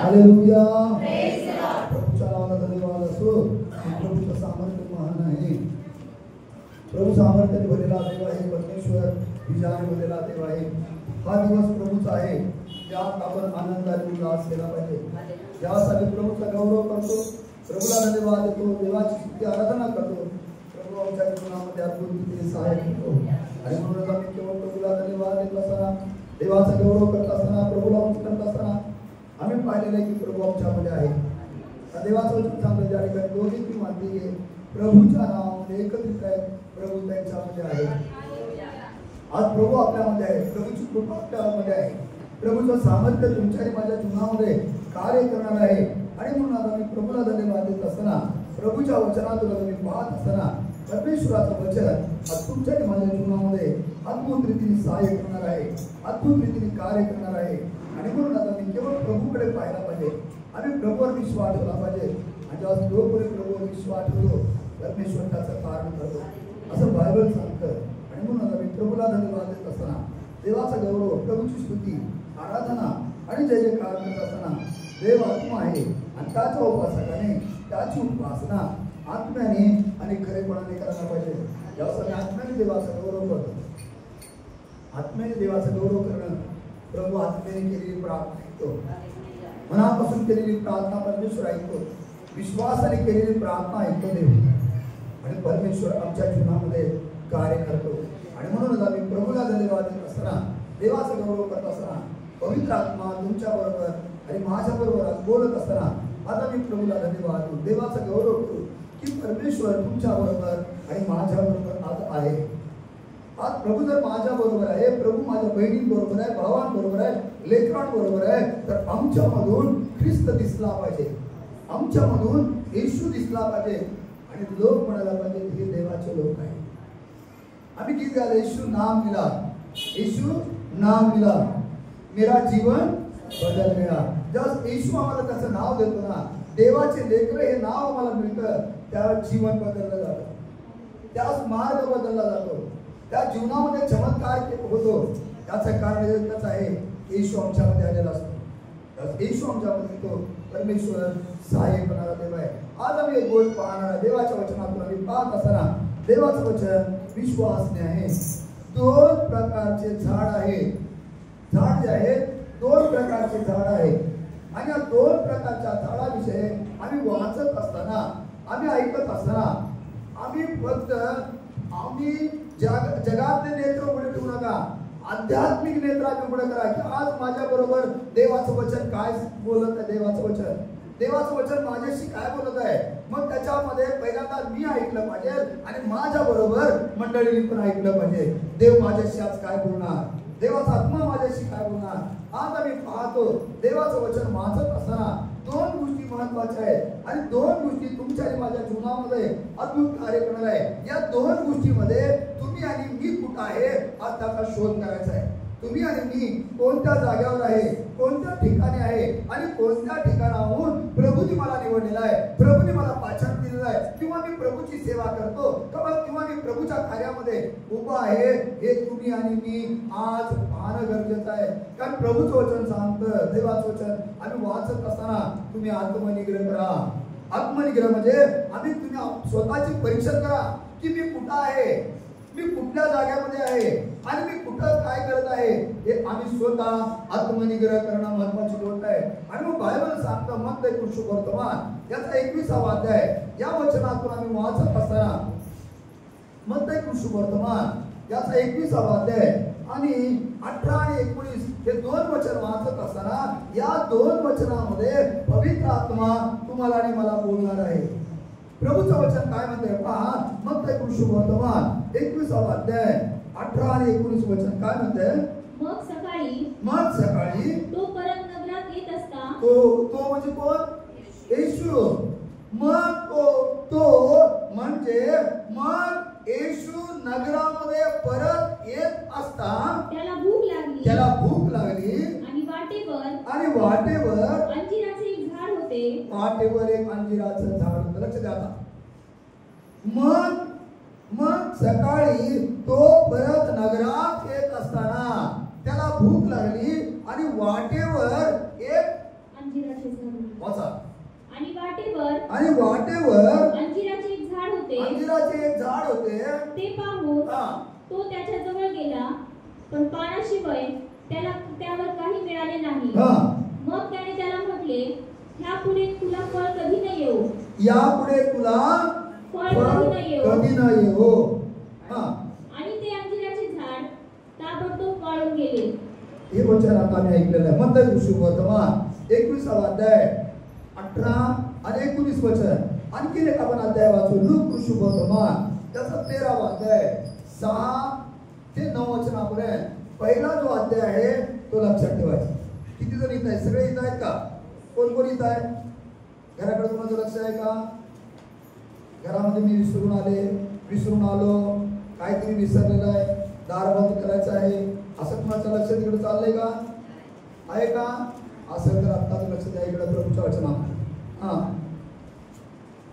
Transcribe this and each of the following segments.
Hallelujah, प्रभूच्या नावाला धन्यवाद असो. प्रभूचं सामर्थ्य महान आहे. प्रभू सामर्थ्याने भरलेला देव आहे. परमेश्वर विजयाने भरलेला देव आहे. हा दिवस प्रभूचा आहे, त्यात आपण आनंदाने उल्हास केला पाहिजे. त्यासाठी प्रभूचा गौरव करतो, प्रभूला धन्यवाद देतो, देवाची स्तुती आराधना करतो. प्रभू आमच्या जीवनामध्ये अद्भुत रीतीने सहाय्य करतो. आणि म्हणूनच आम्ही केवळ प्रभूला धन्यवाद देत असताना, देवाचा गौरव करत असताना, प्रभूला करत असताना आम्ही पाहिलेलं आहे की प्रभू आमच्यामध्ये आहे. देवाचं वचन सांगतं ज्या ठिकाणी दोन्ही ती मानली आहे, प्रभूच्या नावामध्ये एकत्रित आहे, प्रभू त्यांच्यामध्ये आहे. आज प्रभू आपल्यामध्ये आहे, प्रभूची कृपा आपल्यामध्ये आहे, प्रभूचं सामर्थ्य तुमच्या आणि माझ्या जीवनामध्ये कार्य करणार आहे. आणि म्हणून आता मी प्रभूला धन्यवाद देत असताना, प्रभूच्या वचनातून मी पाहत असताना परमेश्वराचं वचन आज तुमच्या आणि माझ्या जीवनामध्ये अद्भुत रीतीने सहाय्य करणार आहे, अद्भुत रीतीने कार्य करणार आहे. आणि म्हणून आता मी केवळ प्रभूकडे पाहायला पाहिजे, आम्ही प्रभूवर विश्वास ठेवला पाहिजे. आणि जेव्हा जोपर्यंत प्रभूवर विश्वास ठेवतो, परमेश्वर त्याचं कारण करतो असं बायबल सांगतं. आणि म्हणून आता मी प्रभूला धन्यवाद देत असताना, देवाचा गौरव, प्रभूची स्तुती, आराधना आणि जय जयकार करत असताना, देव आत्मा आहे आणि त्याच्या उपासकाने त्याची उपासना आत्म्याने आणि खरेपणाने करायला पाहिजे. जेव्हा आम्ही आत्म्याने देवाचा गौरव करतो, आत्म्याने देवाचा गौरव करणं, प्रभू आत्म्याने केलेली प्रार्थना ऐकतो, मनापासून केलेली प्रार्थना परमेश्वर ऐकतो, विश्वासाने केलेली प्रार्थना ऐकतो देव. आणि परमेश्वर आमच्या जीवनामध्ये कार्य करतो. आणि म्हणूनच आम्ही प्रभूला धन्यवाद देत असताना, देवाचा गौरव करत असताना, पवित्र आत्मा तुमच्या बरोबर आणि माझ्या बरोबर बोलत असताना आता मी प्रभूला धन्यवाद देऊ, देवाचा गौरव करू की परमेश्वर तुमच्या बरोबर आणि माझ्या बरोबर आज आहे. आज प्रभू जर माझ्या बरोबर आहे, प्रभू माझ्या बहिणींबरोबर आहे, भावांबरोबर आहे, लेकरांबरोबर आहे, तर आमच्यामधून ख्रिस्त दिसला पाहिजे, आमच्यामधून येशू दिसला पाहिजे. आणि लोक म्हणायला पाहिजे हे देवाचे लोक आहे. आम्ही किती झालं, येशू नाम मिला, येशू नाम मिला, मेरा जीवन बदल गया. जस्ट येशू आम्हाला त्याचं नाव देतो ना, देवाचे लेकर हे नाव आम्हाला मिळतं, त्या जीवन बदललं जातं, त्यास मार्ग बदलला जातो, त्या जीवनामध्ये चमत्कार होतो. त्याचं कारण एकच आहे, येशू आमच्यामध्ये आलेला असतो, येशू आमच्यामध्ये येतो. परमेश्वर सहाय्य करणारा देव आहे. आज आम्ही एक गोष्ट पाहणार, देवाच्या वचनातून आम्ही पाहत असताना, देवाचं वचन विश्वासने आहे. दोन प्रकारचे झाड आहे, झाड जे आहे दोन प्रकारचे झाड आहे. आणि या दोन प्रकारच्या झाडाविषयी आम्ही वाचत असताना, आम्ही ऐकत असताना, आम्ही फक्त आम्ही जगातले नेत्र उघडे ठेवू नका, आध्यात्मिक नेत्राने उघडे करा की आज माझ्या बरोबर देवाचं वचन काय बोलत आहे. देवाचं वचन माझ्याशी काय बोलत आहे. मग त्याच्यामध्ये पहिल्यांदा मी ऐकलं पाहिजे आणि माझ्या बरोबर मंडळींनी पण ऐकलं पाहिजे. देव माझ्याशी आज काय बोलणार, देवाचा आत्मा माझ्याशी काय बोलणार. आज आम्ही पाहतो देवाचं वचन वाचत असताना दोन गोष्टी महत्वाच्या आहेत आणि दोन गोष्टी तुमच्या आणि माझ्या जीवनामध्ये अद्भुत कार्य करणार आहे. या दोन गोष्टीमध्ये तुम्ही आणि मी कुठं आहे आज त्याचा शोध करायचा आहे. तुम्ही आणि मी कोणत्या जागेवर आहे, कोणत्या ठिकाणी आहे आणि कोणत्या ठिकाणाहून प्रभूने मला निवडलेला आहे, प्रभूने मला पाचारण दिलेला आहे, किंवा मी प्रभूची सेवा करतो किंवा मी प्रभूच्या कार्यामध्ये उभा आहे, हे तुम्ही आणि मी आज पाहणं गरजेचं आहे. कारण प्रभूचं वचन सांगतं, देवाचं वचन आम्ही वाचत असताना तुम्ही आत्मनिग्रह करा. आत्मनिग्रह म्हणजे तुम्ही स्वतःची परीक्षा करा की मी कुठं आहे, मी कुठल्या जागेमध्ये आहे आणि मी कुठं काय करत आहे. हे आम्ही स्वतः आत्मनिग्रह करणं महत्वाची गोष्ट आहे. आणि मग बायबल सांगतं मत्तय सुवर्तमान याचा 21वा अध्याय, या वचनातून आम्ही वाचत असताना मत्तय सुवर्तमान याचा 21वा अध्याय आणि 18 आणि 19 हे दोन वचन वाचत असताना या दोन वचनामध्ये पवित्र आत्मा तुम्हाला आणि मला बोलणार आहे. प्रभूचं वचन काय म्हणते पहा, मत्तय सुवर्तमान 21वा अध्याय 18 आणि 19 वचन काय म्हणते. मग सकाळी तो परत नगरात येत असता, तो म्हणजे कोण, येशू. मग तो म्हणजे मग येशू नगरामध्ये परत येत असता त्याला भूक लागली आणि वाटेवर अंजिराचे एक झाड होते. वाटेवर एक अंजिराचं झाड होतं. लक्ष द्या आता. मग सकाळी तो परत नगरात येत असताना त्याला भूक लागली आणि वाटेवर एक अंजिराचे झाड होते. वाचा. आणि वाटेवर अंजिराचे एक झाड होते. ते पाहून तो त्याच्या जवळ गेला, पण पानाशिवाय त्यावर काही मिळाले नाही. मग त्याने त्याला म्हटले, यापुढे तुला फळ कधी न येऊ. कधी नाही हो. आणि ते अंजिराचे झाड ताबडतोब वाळून गेले. हे वचन आता आम्ही ऐकलेलं आहे. मत्ती सुसमाचार 21 अध्याय 18 आणि 19 वचन. आणखी एक आपण अध्याय वाचू. लूक सुसमाचार त्याचा 13वा अध्याय 6 ते 9 वचनापर्यंत. पहिला जो अध्याय आहे तो लक्षात ठेवायचा. किती जण इथं आहेत? सगळे इथं आहेत का? कोण कोण इथं आहे? घराकडे कोणाचं लक्ष आहे का? घरामध्ये मी विसरून आलो, काहीतरी विसरलेलं आहे, दार बंद करायचं आहे, असं कुणाचं लक्ष तिकडे चाललंय का? आहे का? असं तर आत्ताच लक्ष द्या इकडे प्रभूच्या वचनात.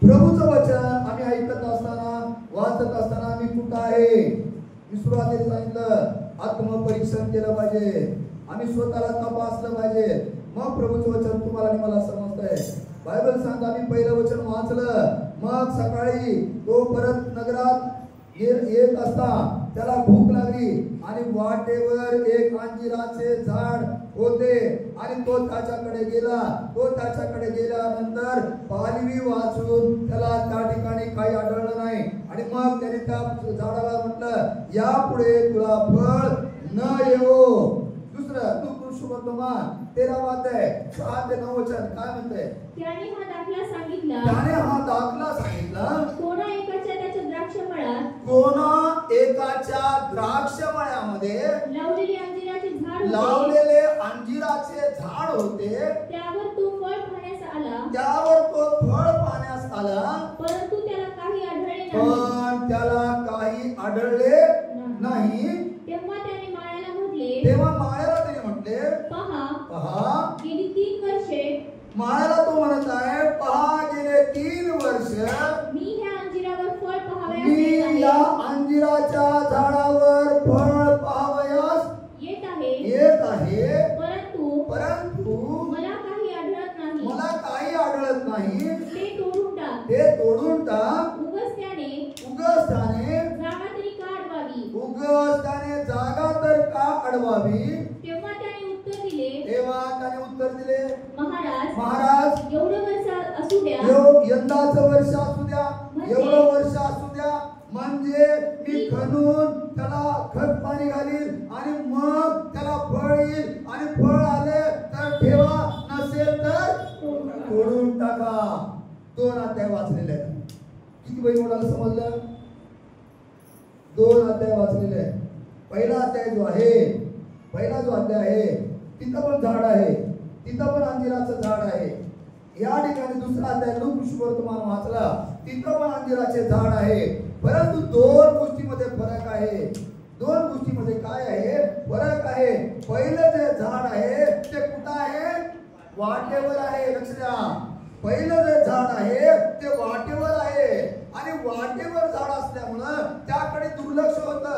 प्रभूचं वचन आम्ही ऐकत असताना, वाचत असताना आम्ही कुठं आहे? मी सुरुवातीला सांगितलं, आत्मपरीक्षण केलं पाहिजे. आम्ही स्वतःला तपासलं पाहिजे. मग प्रभूचं वचन तुम्हाला आणि मला समजतंय. बायबल सांगतं आम्ही पहिलं वचन वाचलं, मग सकाळी तो परत नगरात येत असता त्याला भूक लागली आणि वाटेवर एक अंजिराचे झाड होते आणि तो त्याच्याकडे गेल्यानंतर पालवी वाचून त्याला त्या ठिकाणी काही आढळलं नाही. आणि मग त्याने त्या झाडाला म्हटलं, यापुढे तुला फळ न येवो. दुसरं तू सुवर्तमान 13वा अध्याय 6 ते 9 वचन काय म्हणते? त्याने हा दाखला सांगितला, कोणा एकाच्या द्राक्षमळ्यामध्ये लावलेले अंजिराचे झाड होते. त्यावर तो फळ पाहण्यास आला, परंतु त्याला काही आढळले नाही. तेव्हा माळ्याला त्याने म्हटले, पहा गेली 3 वर्षे. माळ्याला तो म्हणत आहे, पहा गेले 3 वर्ष मी ह्या अंजिरावर फळ या अंजिराच्या झाडावर फळ पाहावयास येत आहे, परंतु मला काही आढळत नाही. ते तोडून टाक. उगाच त्याने जागा तर का अडवावी. तेव्हा त्याने उत्तर दिले, महाराज एवढं वर्ष असू द्या, यंदाचं वर्ष असू द्या, एवढं वर्ष असू द्या, म्हणजे मी खणून त्याला खत पाणी घालील आणि मग त्याला फळ येईल. आणि फळ आले तर ठेवा, नसेल तर तोडून टाका. 2 अध्याय वाचलेले आहेत. किती बहीण मुलाला समजलं? 2 अध्याय वाचलेले आहेत. पहिला जो अध्याय आहे तिथं पण झाड आहे, तिथं पण अंजिराचं झाड आहे. या ठिकाणी दुसरा अध्याय लूक सुवर्तमान वाचला, तिथं पण अंजिराचे झाड आहे. परंतु 2 गोष्टीमध्ये फरक आहे. 2 गोष्टीमध्ये काय आहे? फरक आहे. पहिलं जे झाड आहे ते कुठं आहे? वाटेवर आहे. लक्ष द्या, पहिलं जे झाड आहे ते वाटेवर आहे. आणि वाटेवर झाड असल्यामुळं त्याकडे दुर्लक्ष होतं.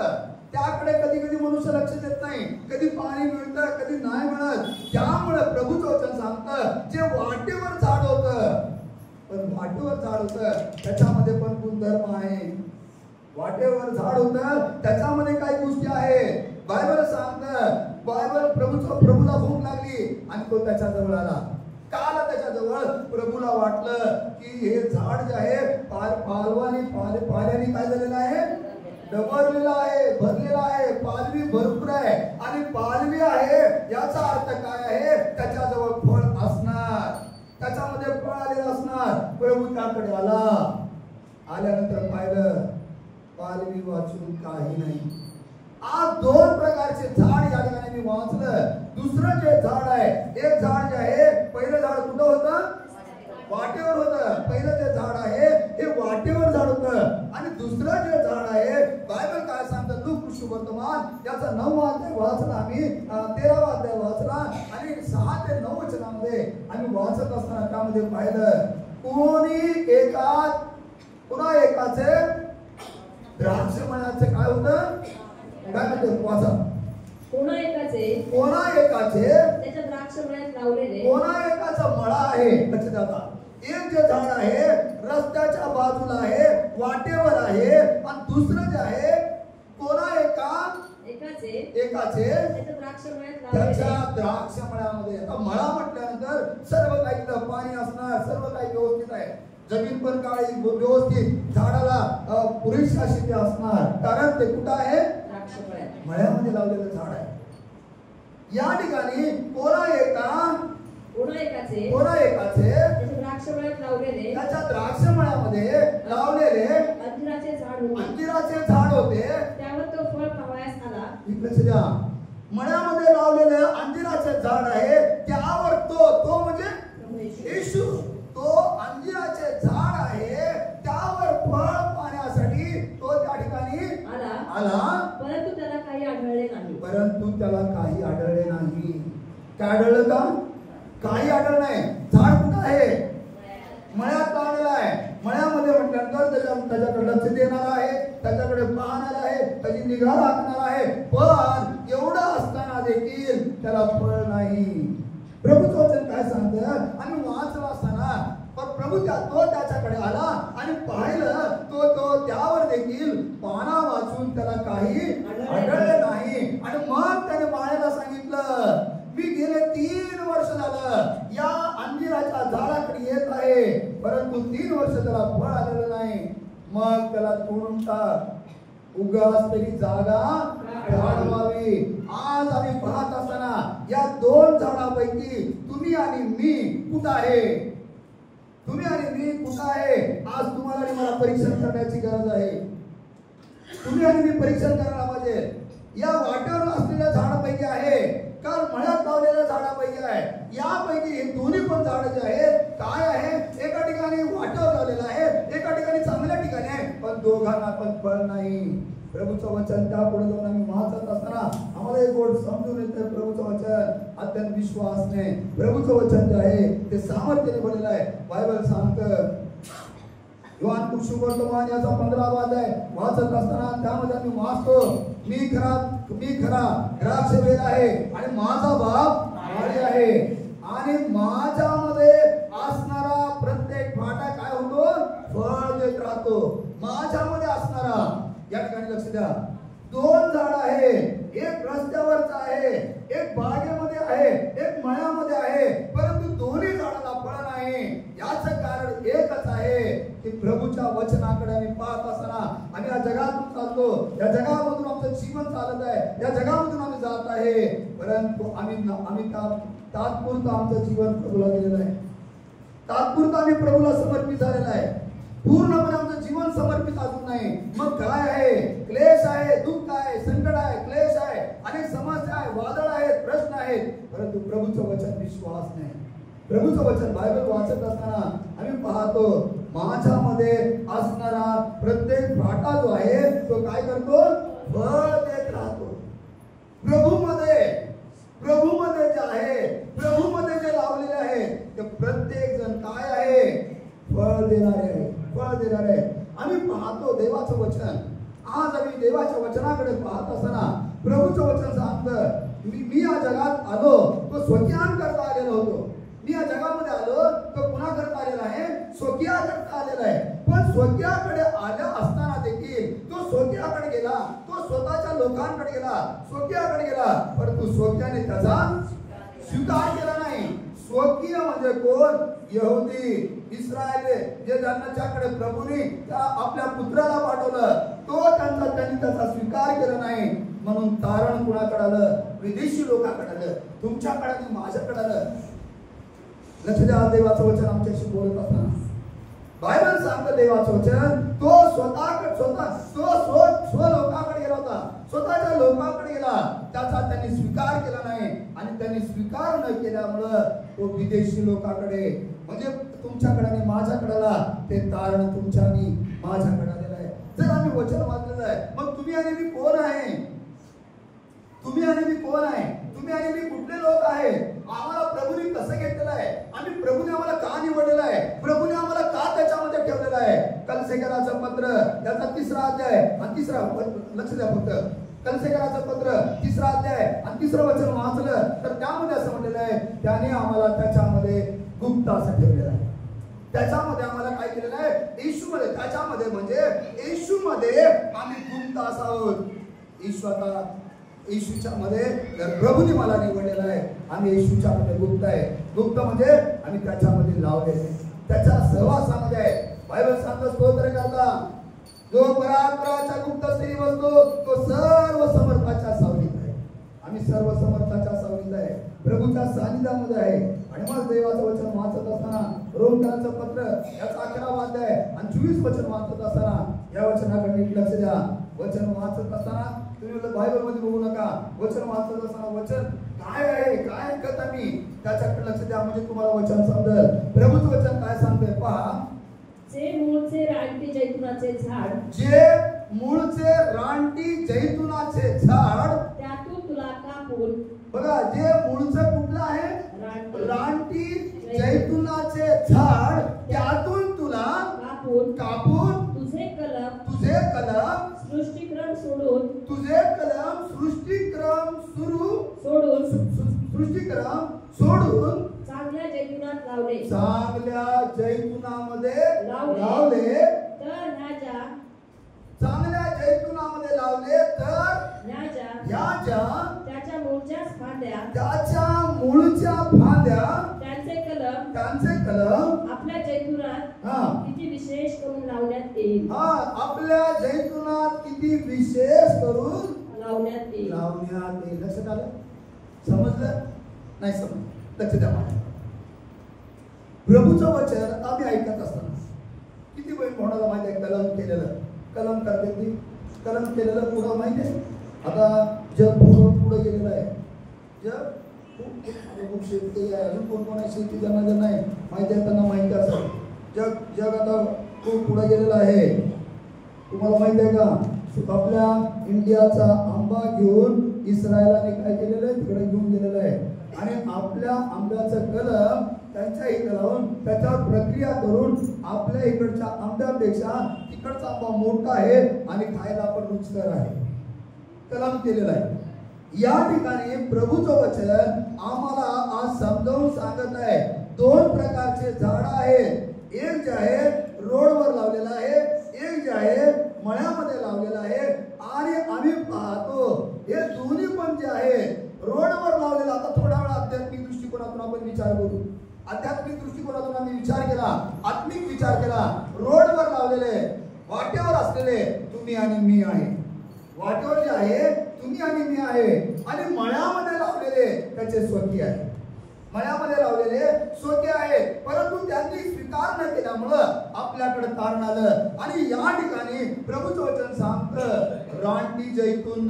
त्याकडे कधी कधी मनुष्य लक्ष देत नाही. कधी पाणी मिळतं, कधी नाही मिळत. त्यामुळे प्रभूचं वचन सांगतं, जे वाटेवर झाड होतं, पण वाटेवर झाड होतं त्याच्यामध्ये पण गुणधर्म आहे. वाटेवर झाड होतं त्याच्यामध्ये काही गोष्टी आहेत. बायबल सांगतं, प्रभूला भूक लागली आणि तो त्याच्या जवळ आला. का आला त्याच्या जवळ? प्रभूला वाटलं की हे झाड जे आहे पाल्याने काय झालेलं आहे? डबरलेला आहे, भरलेला आहे. पालवी भरपूर आहे आणि पालवी आहे याचा अर्थ काय आहे? त्याच्याजवळ फळ असणार, त्याच्यामध्ये फळ आलेलं असणार. प्रभू त्याकडे आल्यानंतर पाहिलं, पालवी वाचून काही नाही. आज 2 प्रकारचे झाड या ठिकाणी मी वाचलं. दुसरं जे झाड आहे, एक झाड जे आहे, पहिलं झाड कुठं होतं? वाटेवर होतं. पहिलं जे झाड आहे हे वाटेवर झाड होतं. आणि दुसरं जे झाड आहे, बायबल काय सांगतं? लूक सुवर्तमान याचा 9वा अध्याय वाचला आम्ही, 13वा अध्याय वाचला आणि 6 ते 9 वचनामध्ये आम्ही वाचत असताना त्यामध्ये पाहिलं, पुन्हा एकाचे द्राक्षमळ्याचे काय होतं? काय म्हणते? वाचा. कोणा एकाचे त्याच्या द्राक्षमळ्यात लावलेले, कोणा एकाचं आहे, लक्ष द्या आता, एक जे झाड आहे रस्त्याच्या बाजूला आहे, वाटेवर आहे, आणि दुसरं जे आहे कोणा एकाचे त्याच्या द्राक्ष मळ्यामध्ये. आता मळा म्हटल्यानंतर सर्व काही पाणी असणार, सर्व काही व्यवस्थित आहे, जमीन पण काळी व्यवस्थित, झाडाला पुरेशी अशी ते असणार, कारण ते कुठं आहे, मळ्यामध्ये लावलेलं झाड आहे. या ठिकाणी कोणा एकाचे त्याच्या द्राक्ष मळ्यामध्ये लावलेले अंजिराचे झाड होते, त्यावर तो फळ खावयास आला. लक्ष द्या, मळ्यामध्ये लावलेले अंजिराचे झाड आहे, त्यावर तो म्हणजे येशू, तो अंजिराचे झाड आहे, त्यावर फळ पाण्यासाठी तो त्या ठिकाणी आला. परंतु त्याला काही आढळले नाही. काय आढळलं का? काही आढळलं नाही. झाड कुठं आहे? मळ्यात लावलेला आहे. मळ्यामध्ये म्हटल्यानंतर त्याच्याकडे लक्ष देणार आहे, त्याच्याकडे पाहणार आहे, त्याची निगा राखणार आहे, पण एवढं असताना देखील त्याला फळ नाही. प्रभूचं वचन काय सांगतं? आम्ही वाचलं असताना पण प्रभू तो त्याच्याकडे आला आणि पाहिलं, तो त्यावर देखील पाना वाचून त्याला काही आढळले नाही. आणि मग त्याने माळ्याला सांगितलं, मी गेले 3 वर्ष झालं या अंजिराच्या झाडाकडे येत आहे, परंतु 3 वर्ष त्याला फळ आलेलं नाही. मग त्याला तोडून टाक, उगाच तरी जागा वाढवावी. आज आम्ही पाहत असताना या 2 झाडापैकी तुम्ही आणि मी कुठं आहे? आज तुम्हाला आणि मला परीक्षण करण्याची गरज आहे. तुम्ही आणि मी परीक्षण करायला पाहिजे. या वाटेवर असलेल्या झाडापैकी आहे का मळ्यात लावलेल्या झाडापैकी आहे? यापैकी हे दोन्ही पण झाड जे आहेत काय आहे? एका ठिकाणी वाटेवर लावलेलं आहे, एका ठिकाणी चांगल्या ठिकाणी आहे, पण दोघांना पण फळ नाही. प्रभूचं वचन त्या पुढे जाऊन आम्ही वाचत असताना आम्हाला एक गोष्ट समजून येते, प्रभूचं वचन अत्यंत विश्वासने, प्रभूचं वचन जे आहे ते सामर्थ्याने भरलेलं आहे. बायबल सांगतं, योहान सुवर्तमान याचा 15वा अध्याय वाचत असताना त्यामध्ये आम्ही वाचतो, मी खरा द्राक्ष वेल आहे आणि माझा बाप माळी आहे, आणि माझ्यामध्ये असणारा प्रत्येक फाटा काय होतो? फळ देत राहतो. माझ्यामध्ये असणारा, या ठिकाणी लक्ष द्या, 2 झाड आहे, एक रस्त्यावरचा आहे, एक बागेमध्ये आहे, एक मळ्यामध्ये आहे, परंतु दोन्ही झाडाला फळ नाही. याचं कारण एकच आहे की प्रभूच्या वचनाकडे आम्ही पाहत असताना आम्ही या जगातून चालतो, या जगामधून आमचं जीवन चालत आहे, या जगामधून आम्ही जात आहे, परंतु आम्ही तात्पुरतं आमचं जीवन प्रभूला दिलेलं आहे, तात्पुरतं आम्ही प्रभूला समर्पित झालेलं आहे, पूर्णपणे आमचं जीवन समर्पित अजून नाही. मग काय आहे? क्लेश आहे, दुःख आहे, संकट आहे, क्लेश आहे, अनेक समस्या आहे, वादळ आहेत, प्रश्न आहेत, परंतु प्रभूचं वचन विश्वास नाही. प्रभूचं वचन बायबल वाचत असताना आम्ही पाहतो, माझ्यामध्ये असणारा प्रत्येक फाटा जो आहे तो काय करतो? फळ देत राहतो. प्रभूमध्ये जे आहे, प्रभूमध्ये जे लावलेले आहे ते प्रत्येक जण काय आहे? फळ देणारे आहे. आम्ही पाहतो देवाचं वचन. आज आम्ही देवाच्या वचनाकडे पाहत असताना प्रभूचं वचन सांगतं, मी या जगात आलो तो स्वकीयान करता आलेलो होतो. मी या जगामध्ये आलो तो पुन्हा करता आलेला आहे, स्वकीया करता आलेला आहे. पण स्वकीयाकडे आल्या असताना देखील तो स्वकीयाकडे गेला, तो स्वतःच्या लोकांकडे गेला, परंतु स्वकीयाने त्याचा स्वीकार केला नाही. स्वकीय म्हणजे कोण? यहुदी, इस्रायल, जे ज्यांच्याकडे प्रभूने आपल्या पुत्राला पाठवलं, त्यांनी त्याचा स्वीकार केला नाही. म्हणून तारण कुणाकडे आलं? विदेशी लोकांकडे आलं, तुमच्याकडे आणि माझ्याकडे आलं. लक्ष द्या, देवाचं वचन आमच्याशी बोलत असताना बायबल सांगतं, देवाचं वचन तो स्वलोकाकडे गेला होता, स्वतःच्या लोकांकडे गेला, त्याचा त्यांनी स्वीकार केला नाही. आणि त्यांनी स्वीकार न केल्यामुळं तो विदेशी लोकांकडे, म्हणजे तुमच्याकडे आणि माझ्याकडे आला. ते तारण तुमच्या आणि माझ्याकडे आलेलं आहे. जर आम्ही वचन वाचलेलं आहे, मग तुम्ही आणि मी कोण आहे? तुम्ही आणि मी कुठले लोक आहे? आम्हाला प्रभूने कसं घेतलेलं आहे? आम्ही प्रभूने आम्हाला का निवडलेलं आहे? प्रभूने आम्हाला का त्याच्यामध्ये ठेवलेलं आहे? कलसेकराचं पत्र त्याचा 3रा अध्याय आणि 3रा, लक्ष द्या फक्त, कलसेकराचं पत्र 3रा अध्याय आणि 3रं वचन वाचलं तर त्यामध्ये असं म्हटलेलं आहे, त्याने आम्हाला त्याच्यामध्ये गुप्त गुप्त असं ठेवलेलं आहे. त्याच्यामध्ये आम्हाला काय केलेलं आहे? येशूमध्ये, त्याच्यामध्ये म्हणजे येशूमध्ये आम्ही गुप्त असावं. येशू आता येशूच्या मध्ये प्रभूने मला निवडलेलं आहे. आम्ही येशूच्या मध्ये गुप्त आहे. गुप्त म्हणजे आम्ही त्याच्यामध्ये लावलेले, त्याच्या सहवासामध्ये आहे. बायबल सांगतो स्तोत्र करता, जो पराक्रमाच्या गुप्त स्थिती बसतो तो सर्व समर्थाच्या सावलीत आहे. आम्ही सर्व समर्थाच्या सावलीत आहे, प्रभूच्या सानिध्यामध्ये आहे. आणि मग देवाचं वचन वाचत असताना रोमकरांचं पत्र याचा 11वा अध्याय आणि 24 वचन वाचत असताना या वचनाकडे नीट लक्ष द्या. वचन वाचत असताना तुम्ही बायबल मध्ये बघू नका. वचन वाचत असताना वचन काय आहे, काय ऐकत आम्ही, त्याच्याकडे लक्ष द्या, म्हणजे तुम्हाला वचन समजेल. प्रभूचं वचन काय सांगते पहा. जे मूळचे रानटी जैतुनाचे झाड, जे मूळचे रानटी जैतुनाचे झाड, त्यातून तुला कापून, बघा जे मूळचं कुठलं आहे? रानटी जैतुनाचे झाड, त्यातून तुला कापून तुझे कलम सृष्टीक्रम सोडून, चांगल्या जैतुनात लावले, चांगल्या जैतुनामध्ये लावले चांगल्या जैतुनामध्ये लावले तर ह्याच्या त्याच्या मूळच्या फांद्या त्यांचे कलम आपल्या जैतुनात किती विशेष करून लावण्यात येईल. आपल्या जैतुनात किती विशेष करून लावण्यात येईल. लक्षात आलं? समजलं? नाही समजलं? लक्ष द्या. प्रभूचं वचन आम्ही ऐकत असताना किती वेळ कोणाला माहिती आहे कलम केलेलं, कलम करते ती कलम केलेलं पुढं माहिती आहे. आता जग पुढं गेलेलं आहे. जग खूप शेती आहे, अजून कोण आहे शेती ज्यांना नाही माहिती आहे त्यांना माहिती असेल. जग आता खूप पुढे गेलेलं आहे. तुम्हाला माहिती आहे का? आपल्या इंडियाचा आंबा घेऊन इस्रायलाने काय केलेलं आहे? तिकडे घेऊन गेलेलं आहे. आणि आपल्या आंब्याचं कलम त्यांच्या इकडे लावून त्याच्यावर प्रक्रिया करून आपल्या इकडच्या आंब्यापेक्षा तिकडचा आंबा मोठा आहे आणि खायला पण रुचकर आहे. कलम केलेला आहे. या ठिकाणी प्रभूचं वचन आम्हाला आज समजावून सांगत आहे. 2 प्रकारचे झाड आहेत. एक जे आहे रोडवर लावलेलं आहे, एक जे आहे मळ्यामध्ये लावलेलं आहे. आणि आम्ही पाहतो हे दोन्ही पण जे आहे रोडवर लावलेलं. आता थोडा वेळ आध्यात्मिक दृष्टिकोनातून आपण विचार करू. आध्यात्मिक दृष्टिकोनातून आम्ही विचार केला, आत्मिक विचार केला. रोडवर लावलेले, वाटेवर असलेले तुम्ही आणि मी आहे. वाटेवर जे आहे तुम्ही आणि मी आहे. आणि मळ्यामध्ये लावलेले त्याचे स्वकीय आहे. मळ्यामध्ये लावलेले स्वकीय आहे, परंतु त्यांनी स्वीकार न केल्यामुळं आपल्याकडे तारण आलं. आणि या ठिकाणी प्रभूचं वचन सांगतं रानटी जैतून,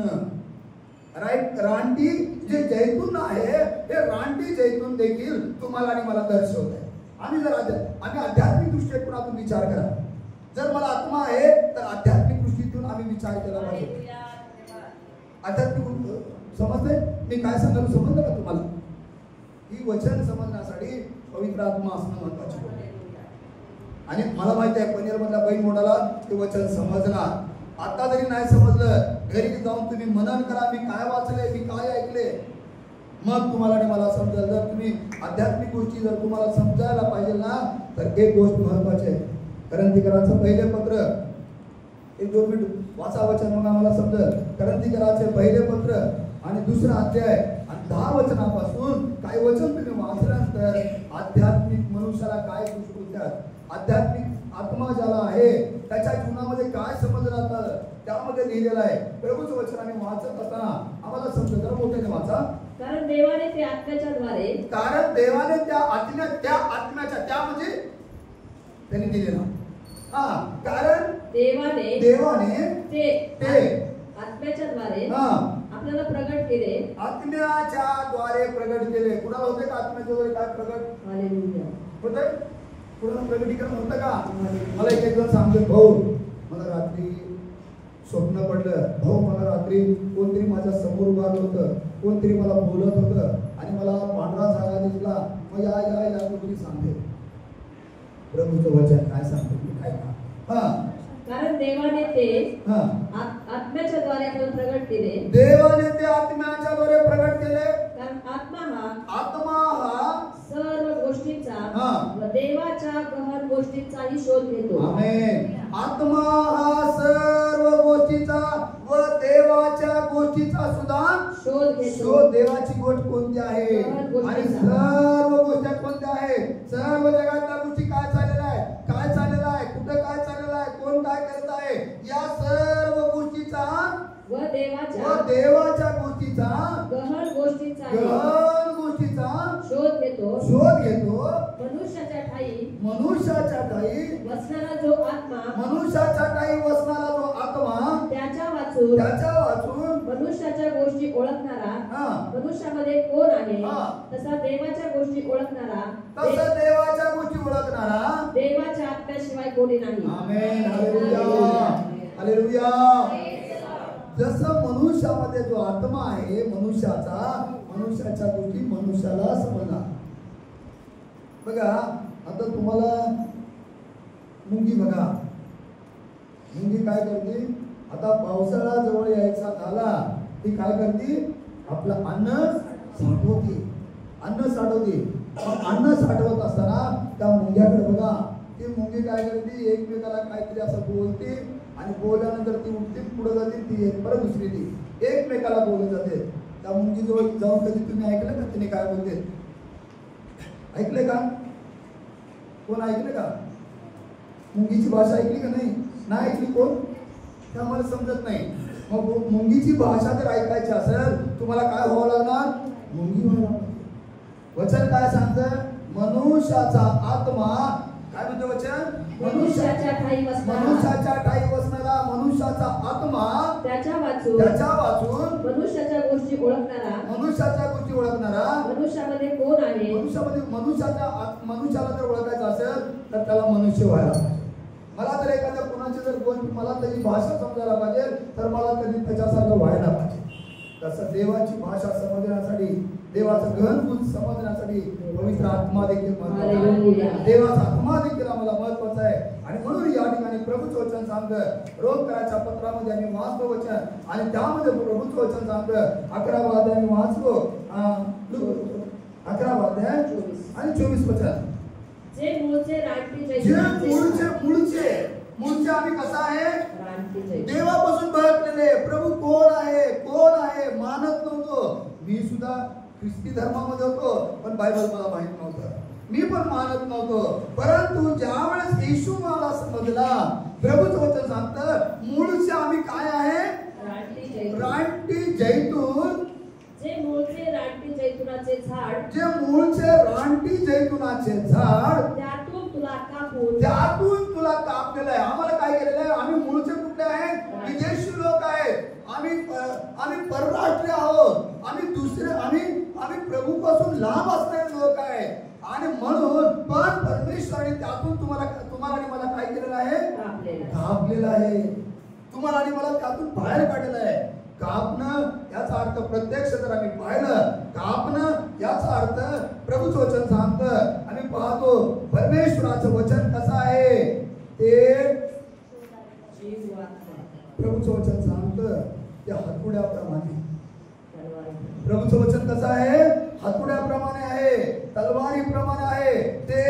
राईट, रानटी जे जैतून आहे हे रानटी जैतून देखील तुम्हाला आणि मला दर्शवत आहे. आम्ही आध्यात्मिक दृष्टिकोनातून विचार करा. जर मला आत्मा आहे तर आध्यात्मिक दृष्टीतून आम्ही विचार केला पाहिजे. आध्यात्मिक समजते मी काय सांगायला, समजलं का तुम्हाला? ही वचन समजण्यासाठी पवित्र आत्मा असणं महत्वाचे. आणि मला माहिती आहे पनीर मधल्या बहीण मोडाला ते वचन समजणार. आता जरी नाही समजलं, घरी जाऊन तुम्ही मनन करा, मी काय वाचले, मी काय ऐकले, मग तुम्हाला आणि मला समजेल. जर तुम्ही आध्यात्मिक गोष्टी जर तुम्हाला समजायला पाहिजे ना, तर एक गोष्ट महत्वाची आहे. करंथीकरांचं पहिले पत्र, 1-2 मिनिट वाचा वचन, मग आम्हाला समजेल. करंथीकरांचे पहिले पत्र आणि 2रा अध्याय आणि 10 वचनापासून काही वचन तुम्ही वाचल्यानंतर आध्यात्मिक मनुष्याला काय गोष्टी होत्यात, आध्यात्मिक आत्मा ज्याला आहे त्याच्या जीवनामध्ये काय समजलं जातं त्यामध्ये लिहिलेलं आहे. प्रभूचं वचन आम्ही वाचत असताना आम्हाला समजतं. जरा मोठ्याने वाचा. कारण देवाने त्या आत्म्याच्या त्या म्हणजे त्यांनी दिलेला. कारण देवाने ते आत्म्याच्या द्वारे प्रगट केले. कुणाला होते का आत्म्याच्या द्वारे काय प्रगट? हालेलुया. होतंय? कुणाला प्रगटीकरण होतं का? मला एक जण सांगतो, भाऊ मला रात्री स्वप्न पडलं, भाऊ मला रात्री कोणतरी माझ्या समोर उभारलं होतं, कोणतरी मला बोलत होतं आणि मला पांढरा झाला दिसला. मग या गोष्टी सांगते. प्रभूचं वचन काय सांगते काय का? कारण देवाने ते आत्म्याच्या द्वारे प्रगट केले. देवाने ते आत्म्याच्या द्वारे प्रगट केले. कारण आत्मा हा सर्व गोष्टी गोष्टीचा हा. व देवाच्या गहन गोष्टींचाही शोध घेतो. आमेन. आत्मा हा सर्व गोष्टीचा व देवाच्या गोष्टीचा सुद्धा शोध घेतो. शोध. देवाची गोष्ट कोणती आहे गहन गोष्टीचा. आणि सर्व गोष्टी कोणत्या आहेत? सर्व जगातल्या गोष्टी काय चाललेल्या आहे, काय चाललेलं आहे, कुठं काय चाललेलं आहे, कोण काय करत आहे, या सर्व गोष्टीचा व व देवाच्या देवाच्या गोष्टीचा गहन गोष्टींचाही गहन गोष्टीचा शोध घेतो. शोध घेतो. मनुष्याच्या ठायी मनुष्याच्या ठायी वसणारा जो आत्मा मनुष्याच्या ठायी वसणारा जो आत्मा त्याच्या वाचून मनुष्याच्या गोष्टी ओळखणारा हा. मनुष्यामध्ये कोण आहे हा. तसा देवाच्या गोष्टी ओळखणारा तसं देवाच्या गोष्टी ओळखणारा देवाच्या आत्म्याशिवाय कोणी नाही. आमेन. हालेलुया. हालेलुया. जसं मनुष्यामध्ये जो आत्मा आहे मनुष्याच्या गोष्टी मनुष्याला समजणार. बघा आता तुम्हाला मुंगी बघा, मुंगी काय करते? आता पावसाळा जवळ यायचा झाला ती काय करते? आपलं अन्न साठवते. अन्न साठवत असताना त्या मुंग्याकडे बघा, ती मुंगी काय करते? एकमेकाला काहीतरी असं बोलते आणि बोलल्यानंतर ती उठते, पुढे जाते, ती परत दुसरी ती एकमेकाला बोलत जाते. त्या मुंगी जवळ जाऊन कधी तुम्ही ऐकलं का तिने काय बोलते? ऐकले का? कोण ऐकले का? मुंगीची भाषा ऐकली का? नाही ऐकली. कोण? ते आम्हाला समजत नाही. मग मुंगीची भाषा जर ऐकायची असेल तुम्हाला काय व्हावं लागणार? मुंगी व्हावं लागणार. वचन काय सांगतं? मनुष्याचा आत्मा काय म्हणतो वचन? मनुष्याच्या ठायी वसणारा मनुष्याचा आत्मा त्याच्या वाचून मनुष्याच्या गोष्टी ओळखणारा मनुष्यामध्ये कोण आहे? मनुष्याला जर ओळखायचं असेल तर त्याला मनुष्य व्हायला पाहिजे. मला जर एखाद्या कोणाची जर गोष्ट मला त्याची भाषा समजायला पाहिजे तर मला कधी त्याच्यासारखं व्हायला पाहिजे. तसं देवाची भाषा समजण्यासाठी, देवाचं गहन समजण्यासाठी पवित्र आत्मा देखील महत्त्वाचा. देवाचा आत्मा देखील आम्हाला महत्त्वाचा आहे. आणि म्हणून या ठिकाणी प्रभूचं वचन सांगतं, रोग करायच्या पत्रामध्ये आम्ही वाचलो वचन आणि त्यामध्ये प्रभूचं वचन सांगतं 11वा अध्याय आम्ही वाचलो 11वा अध्याय आणि 24 वचन. जे मूळचे आम्ही कसा आहे? देवापासून भटलेले. प्रभू कोण आहे मानत नव्हतो. मी सुद्धा ख्रिस्ती धर्मामध्ये होतो पण बायबल मला माहित नव्हतं, मी पण मानत नव्हतो. परंतु ज्या वेळेस येशू मला समजला, प्रभूचं वचन सांगतं मूळचे आम्ही काय आहे? रानटी जैतून. जे मूळचे रानटी जैतुनाचे झाड त्यातून तुला कापलेलं आहे. आम्हाला काय केलेलं आहे? आम्ही मूळचे कुठले आहेत? विदेशी लोक आहेत. आम्ही परराष्ट्रीय आहोत. आम्ही प्रभूपासून लांब असणारे लोक आहेत. आणि म्हणून पण परमेश्वराने त्यातून तुम्हाला आणि मला काय केलेलं आहे? कापलेलं आहे. तुम्हाला आणि मला त्यातून बाहेर काढलेलं आहे. कापणं याचा अर्थ प्रत्यक्ष जर आम्ही पाहिलं, कापणं याचा अर्थ प्रभूचं वचन सांगतं. आम्ही पाहतो परमेश्वराचं वचन कसं आहे ते प्रभूचं वचन सांगतं ते हातोड्याप्रमाणे. प्रभूचं वचन कसं आहे? हातोड्याप्रमाणे आहे, तलवारीप्रमाणे आहे. ते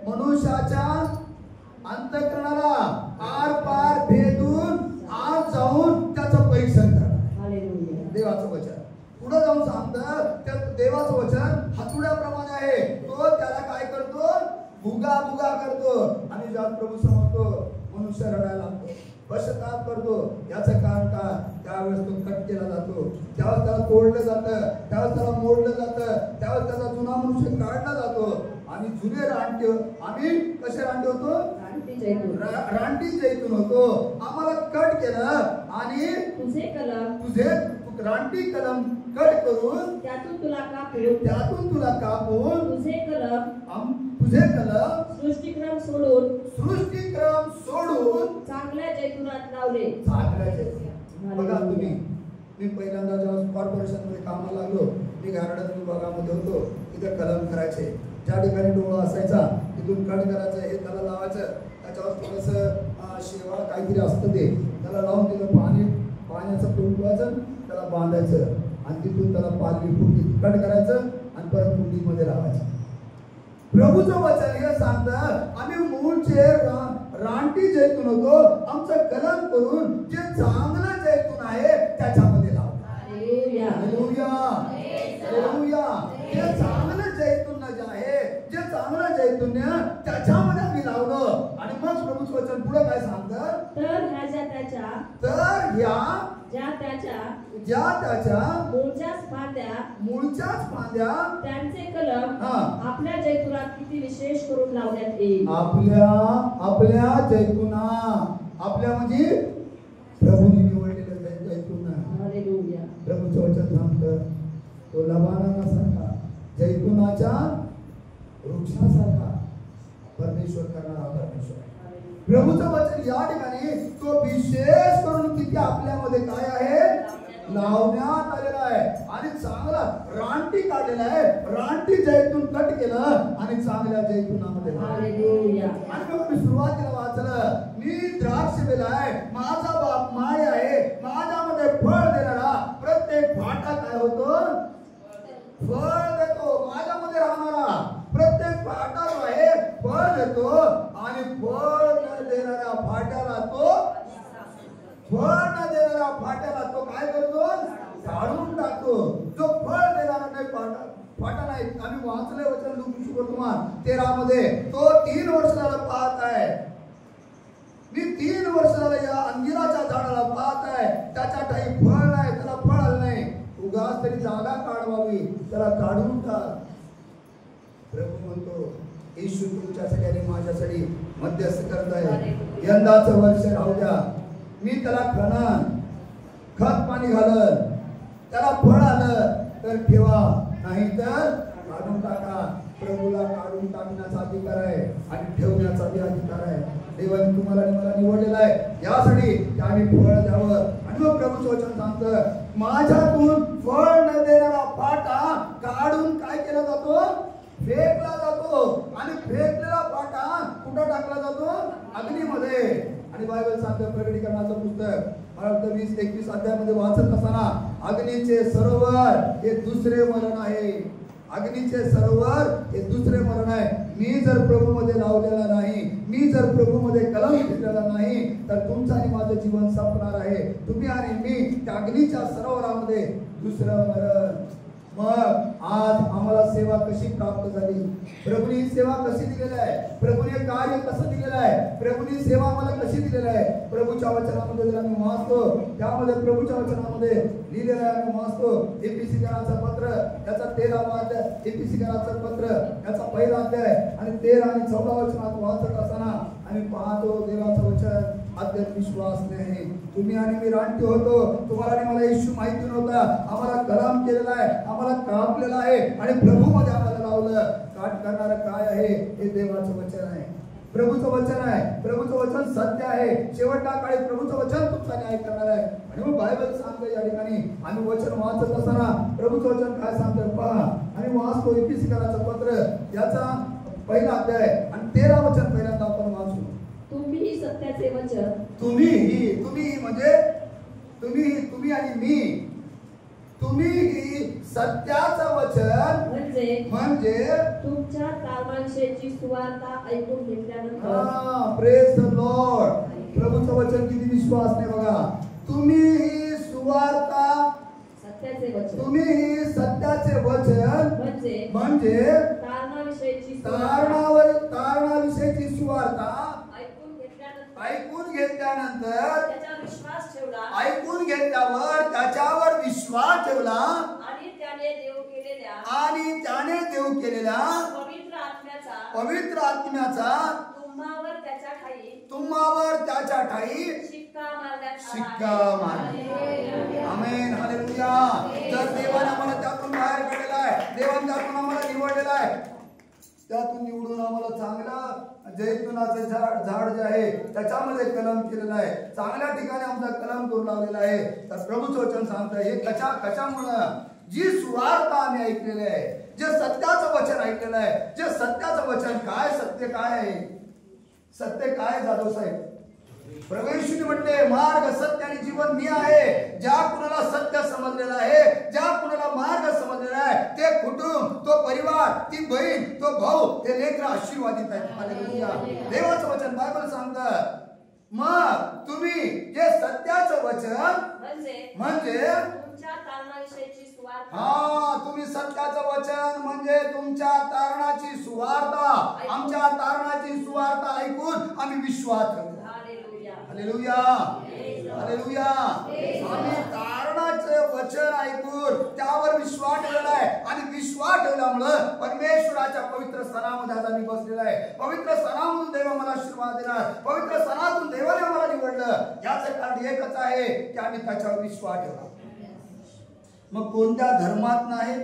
मनुष्याच्या अंतःकरणाला आर पार भेदून आत जाऊन त्याचं परीक्षण करणार. देवाचं वचन पुढे जाऊन सांगतं त्या देवाचं वचन हातोड्याप्रमाणे आहे. तो त्याला काय करतो? भुगा करतो. आणि ज्या प्रभू समजतो मनुष्य रडायला लागतो, पश्चाताप करतो. याचं कारण काय? त्यावेळेस तो कट केला जातो, त्यावेळेस त्याला तोडलं जातं, त्यावेळेस त्याला मोडलं जातं, त्यावेळेस त्याचा जुना मनुष्य काढला जातो. आणि जुने रानटी आम्ही कसे रानटी होतो? रानटी जैतून होतो. आम्हाला कट केलं आणि तुझे रानटी कलम कट करून त्यातून तुला कापून तुझे कलम सृष्टिक्रम सोडून चांगल्या जैतुनात लावले. बघा तुम्ही, मी पहिल्यांदा जेव्हा कॉर्पोरेशन मध्ये कामाला लागलो, मी गार्डन विभागामध्ये होतो. तिथे कलम करायचे, ज्या ठिकाणी डोळा असायचा तिथून कट करायचं, हे त्याला लावायचं, त्याच्यावर थोडंसं शेवाळ काहीतरी असतं ते त्याला लावून तिथं पाण्याचं ठेवायचं, त्याला बांधायचं आणि तिथून त्याला पालवी फुटी कट करायचं आणि परत कुंडीमध्ये लावायचं. प्रभूचं वचन हे सांगतं आम्ही मूळचे रानटी जैतून होतो, आमचं कलम करून जे चांगलं जैतून आहे त्याच्यामध्ये लावतो. हालेलुया. हालेलुया. हालेलुया. जे चांगलं जैतून जे आहे, जे चांगलं जैतून त्याच्यामध्ये आम्ही लावलं. आणि मग प्रभूचं वचन पुढे काय सांगतं, तर ह्या ज्या त्याच्या मूळच्याच फांद्या त्यांचे कलम हा. आपल्या जैतुनात किती विशेष करून लावण्यात येईल. आपल्या जैतुना, आपल्या म्हणजे प्रभूने निवडलेलं जैतून. हालेलुया. प्रभूचं वचन सांगतं तो लबानासारखा जैतुनाच्या वृक्षासारखा परमेश्वर करणारा परमेश्वर. प्रभूचं वचन या ठिकाणी तो विशेष करून किती आपल्यामध्ये काय आहे लावण्यात आलेला आहे. आणि चांगला रानटी काढलेला आहे, रानटी जैतून कट केलं आणि चांगल्या जैतुनामध्ये. हालेलुया. आणि मग मी सुरुवातीला वाचलं, मी द्राक्ष वेल आहे, माझा बाप माय आहे, माझ्यामध्ये फळ देणारा प्रत्येक फाटा काय होतो, फळ देतो. माझ्यामध्ये राहणारा प्रत्येक फाटा जो आहे फळ देतो. आणि फळ न देणाऱ्या फाट्याला तो काय करतो, काढून टाकतो. जो फळ देणारा नाही फाटा नाही. आम्ही वाचले वचन लूका 13 तो 3 वर्ष झाला पाहत आहे. मी 3 वर्ष झालं या अंजिराच्या झाडाला पाहत आहे, त्याच्या काही फळ नाही, त्याला फळ आलं नाही. उगाच तरी जागा काढवावी, त्याला काढून टाक. प्रभू म्हणतो येशू तुमच्यासाठी आणि माझ्यासाठी मध्यस्थ करत आहे. यंदाचं वर्ष राहू द्या, मी त्याला खणन, खत पाणी घालन, त्याला फळ आलं तर ठेवा, नाही तर काढून टाका. प्रभूला काढून टाकण्याचा अधिकार आहे आणि ठेवण्याचा अधिकार आहे. देवाने तुम्हाला आणि मला निवडलेला आहे यासाठी की आम्ही फळ द्यावं. आणि मग प्रभूचं वचन सांगतं माझ्यातून फळ न देणारा फाटा काढून काय केला जातो, फेकला जातो. आणि फेकलेला फाटा कुठं टाकला जातो, अग्नीमध्ये. आणि बायबल सांगतं प्रकटीकरणाचं पुस्तक 20-21 अध्यायामध्ये वाचत असताना अग्नीचे सरोवर हे दुसरे मरण आहे. अग्नीचे सरोवर हे दुसरे मरण आहे. मी जर प्रभूमध्ये लावलेला नाही, मी जर प्रभूमध्ये कलम घेतलेला नाही तर तुमचं आणि माझं जीवन संपणार आहे. तुम्ही आणि मी त्या अग्नीच्या सरोवरामध्ये दुसरं मरण. मग आज आम्हाला सेवा कशी प्राप्त झाली, प्रभूने सेवा कशी दिलेली आहे, प्रभूने कार्य कसं दिलेलं आहे, प्रभूने सेवा आम्हाला कशी दिलेली आहे. प्रभूच्या वचनामध्ये जर आम्ही वाचतो, त्यामध्ये प्रभूच्या वचनामध्ये लिहिलेलं आहे. आम्ही वाचतो एफिसीकराचं पत्र त्याचा 13वा अध्याय, एफिसीकराचं पत्र याचा पहिला अध्याय आणि 13 आणि 14 वचनात वाचत असताना आम्ही पाहतो देवाचं वचन अद्याप विश्वास नाही. तुम्ही आणि मी रानटी होतो, तुम्हाला आणि मला येशू माहिती नव्हता. आम्हाला कलाम केलेला आहे, आम्हाला कापलेला आहे आणि प्रभूमध्ये आम्हाला लावलं. काट करणारं काय आहे, हे देवाचं वचन आहे, प्रभूचं वचन आहे. प्रभूचं वचन सत्य आहे. शेवटच्या काळी प्रभूचं वचन तुमचा न्याय करणार आहे. आणि मग बायबल सांगतं या ठिकाणी आम्ही वचन वाचत असताना प्रभूचं वचन काय सांगतं पहा. आणि वाचतो एफिसीकराचं पत्र याचा पहिला अध्याय आणि 13 वचन पहिल्यांदा आपण वाचू. तुम्ही सत्याचे वचन, तुम्ही म्हणजे तुम्ही आणि मी, तुम्ही सत्याचं वचन म्हणजे तुमच्या तारणांविषयीची सुवार्ता ऐकून घेतल्यानंतर. Praise the Lord. प्रभूचं वचन किती विश्वास नाही बघा. तुम्ही सुवार्ता, सत्याचे वचन, तुम्ही सत्याचे वचन म्हणजे तारणाविषयीची सुवार्ता ऐकून घेतल्यानंतर ऐकून घेतल्यावर त्याच्यावर विश्वास ठेवला आणि त्याने देव केलेल्या पवित्र आत्म्याचा तुम्हावर त्याच्या ठाई शिक्का मारला. आमेन. हालेलुया. जर देवाने आम्हाला त्यातून बाहेर काढलेला आहे, देवाने त्यातून आम्हाला निवडलेला आहे, त्यातून निवडून आम्हाला चांगला जैतुनाचे झाड जे आहे त्याच्यामध्ये कलम केलेला आहे, चांगल्या ठिकाणी आमचा कलम करून लावलेला आहे. तर प्रभूचं वचन सांगतं हे कशामुळं, जी सुवार्ता आम्ही ऐकलेली आहे, जे सत्याचं वचन ऐकलेलं आहे, जे सत्याचं वचन काय, सत्य काय आहे, सत्य काय जाधव साहेब, प्रभू येशूने म्हटले मार्ग सत्य आणि जीवन मी आहे. ज्या कुणाला सत्य समजलेलं आहे, ज्या कुणाला मार्ग समजलेला आहे, ते कुटुंब, तो परिवार, ती बहीण, तो भाऊ, ते लेकर आशीर्वादित आहेत. हालेलुया. देवाचं वचन बायबल सांगतं. मग तुम्ही जे सत्याचं वचन म्हणजे तुमच्या तारणाविषयीची सुवार्ता, हा, तुम्ही सत्याचं वचन म्हणजे तुमच्या तारणाची सुवार्ता, आमच्या तारणाची सुवार्ता ऐकून आम्ही विश्वास ठेवतो. Hallelujah, hallelujah. आम्ही तारणाचं वचन ऐकून त्यावर विश्वास ठेवलेला आहे आणि विश्वास ठेवल्यामुळं परमेश्वराच्या पवित्र स्थानामध्ये आज आम्ही बसलेला आहे. पवित्र स्थानामधून देव आम्हाला आशीर्वाद देणार, पवित्र स्थानातून देवाने आम्हाला निवडलं. याचं कारण एकच आहे की आम्ही त्याच्यावर विश्वास ठेवला. मग कोणत्या धर्मात नाही,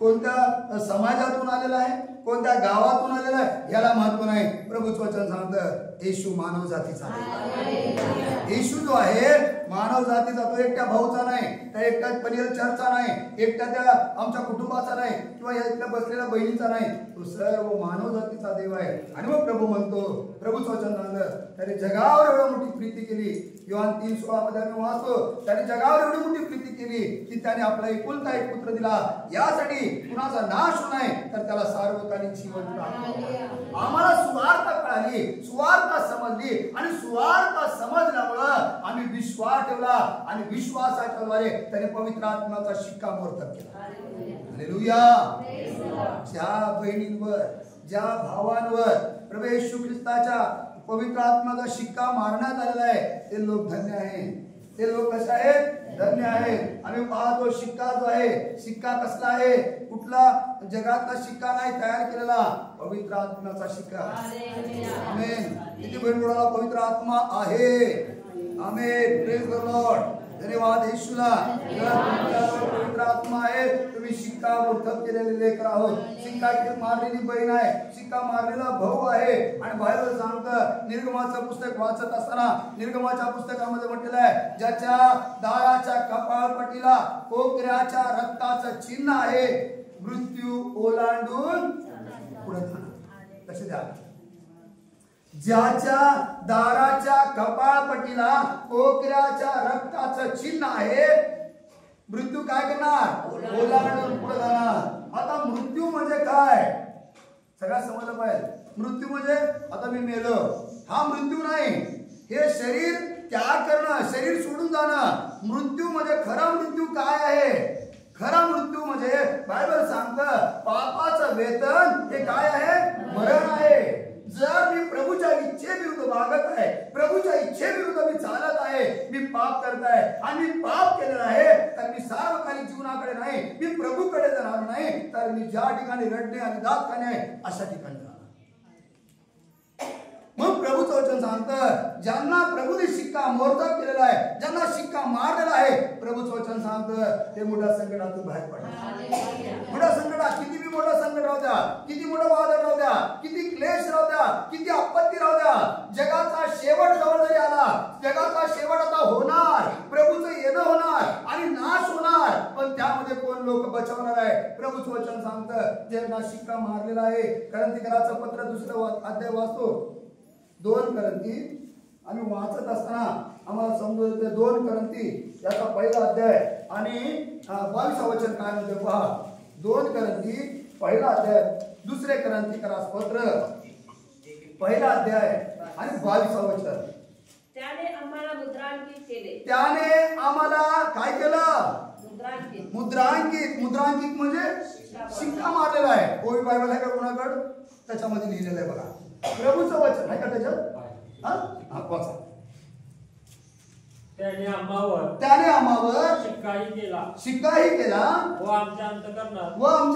कोणत्या समाजातून आलेला आहे, कोणत्या गावातून आलेला आहे याला महत्व नाही. प्रभूचं वचन सांगतं येशू मानव जातीचा आहे. येशू जो आहे मानव जातीचा, तो एकट्या भाऊचा नाही, त्या एकट्या पनीर चर्चचा नाही, एकट्या त्या आमच्या कुटुंबाचा नाही किंवा एकट्या बसलेल्या बहिणीचा नाही, तो सर्व मानव जातीचा देव आहे. आणि मग प्रभू म्हणतो, प्रभूचं वचन सांगतं त्याने जगावर एवढी मोठी प्रीती केली. योहान 3:16 मध्ये आम्ही वाचतो, त्याने जगावर एवढी मोठी प्रीती केली की त्याने आपला एकुलता एक पुत्र दिला, यासाठी कुणाचा नाश होऊ नये तर त्याला सार्वकालिक जीवन प्राप्त. आम्हाला सुवार्ता कळाली, सुवार्ता समजली आणि सुवार्ता समजल्यामुळं आम्ही विश्वास ठेवला आणि विश्वासाच्या द्वारे त्याने पवित्र आत्म्याचा शिक्कामोर्तब केला. हालेलुया. ज्या बहिणींवर, ज्या भावांवर प्रभू येशू ख्रिस्ताच्या पवित्र आत्म्याचा शिक्का मारण्यात आलेला आहे, ते लोक धन्य आहेत. ते लोक कसे आहेत? धन्य आहेत. आम्ही पाहतो शिक्का जो आहे, शिक्का कसला आहे? कुठला जगातला शिक्का नाही तयार केलेला, पवित्र आत्म्याचा शिक्का. आमेन. किती बहिणीला पवित्र आत्मा आहे. आमेन. Praise the lord. धन्यवाद येशूला. पवित्र आत्मा आहे, तुम्ही शिक्का मोर्तब केलेले लेकर आहोत. शिक्का मारलेली बहीण आहे, शिक्का मारलेला भाऊ आहे. आणि बायबल सांगतं, निर्गमाचं पुस्तक वाचत असताना निर्गमाच्या पुस्तकामध्ये म्हटलेलं आहे, ज्याच्या दाराच्या कपाळपट्टीला कोकऱ्याच्या रक्ताचं चिन्ह आहे, मृत्यू ओलांडून पुढे जाणार. लक्ष द्या, ज्याच्या दाराच्या कपाळपट्टीला कोकऱ्याच्या रक्ताचं चिन्ह आहे, मृत्यू काय करणार? ओलांडून पुढे जाणार. आता मृत्यू म्हणजे काय सगळ्यात समजलं पाहिजे. मृत्यू म्हणजे आता मी मेलो, हा मृत्यू नाही. हे शरीर त्याग करणं, शरीर सोडून जाणं. मृत्यू म्हणजे खरा मृत्यू काय आहे? खरा मृत्यू म्हणजे बायबल सांगतं पापाचं वेतन हे काय आहे? मरण आहे. जर मी प्रभूच्या इच्छेविरुद्ध वागत आहे, प्रभूच्या इच्छेविरुद्ध मी चालत आहे, मी पाप करत आहे आणि मी पाप केलेला आहे, तर मी सार्वकालिक जीवनाकडे नाही, मी प्रभूकडे जाणार नाही, तर मी ज्या ठिकाणी रडणे आणि दात खाणे आहे अशा ठिकाणी जाणार. मग प्रभूचं वचन सांगतं, ज्यांना प्रभूने शिक्का मोर्तब केलेला आहे, ज्यांना शिक्का मारलेला आहे, प्रभूचं वचन सांगतं ते मोठ्या संकटातून बाहेर पडणार. मोठ्या संकटात, किती बी मोठं संकट राहू द्या, किती मोठं वादळ राहू द्या, किती क्लेश राहू द्या, किती आपत्ती राहू द्या, जगाचा शेवट जवळ जरी आला, जगाचा शेवट आता होणार, प्रभूचं येणं होणार आणि नाश होणार, पण त्यामध्ये कोण लोक बचावणार आहे? प्रभूचं वचन सांगतं ज्यांना शिक्का मारलेला आहे. करंथीकराचं पत्र 2 अध्याय वाचतो, 2 करंथी. आम्ही वाचत असताना आम्हाला समजून येते 2 करंथी याचा पहिला अध्याय आणि 22 वचन काय म्हणते पहा. 2 करंथी पहिला अध्याय, 2 करंथीकरास पत्र पहिला अध्याय आणि 22 वचन. त्याने आम्हाला मुद्रांकित केले. त्याने आम्हाला काय केलं? मुद्रांकित. मुद्रांकित. मुद्रांकित म्हणजे शिक्का मारलेला आहे. कोई बायबल आहे का कोणाकडे? त्याच्यामध्ये लिहिलेलं आहे बघा. प्रभूचं वचन आहे का त्याच्यात? हा वाचा. त्याने आम्हावर शिक्काही केला व आमच्या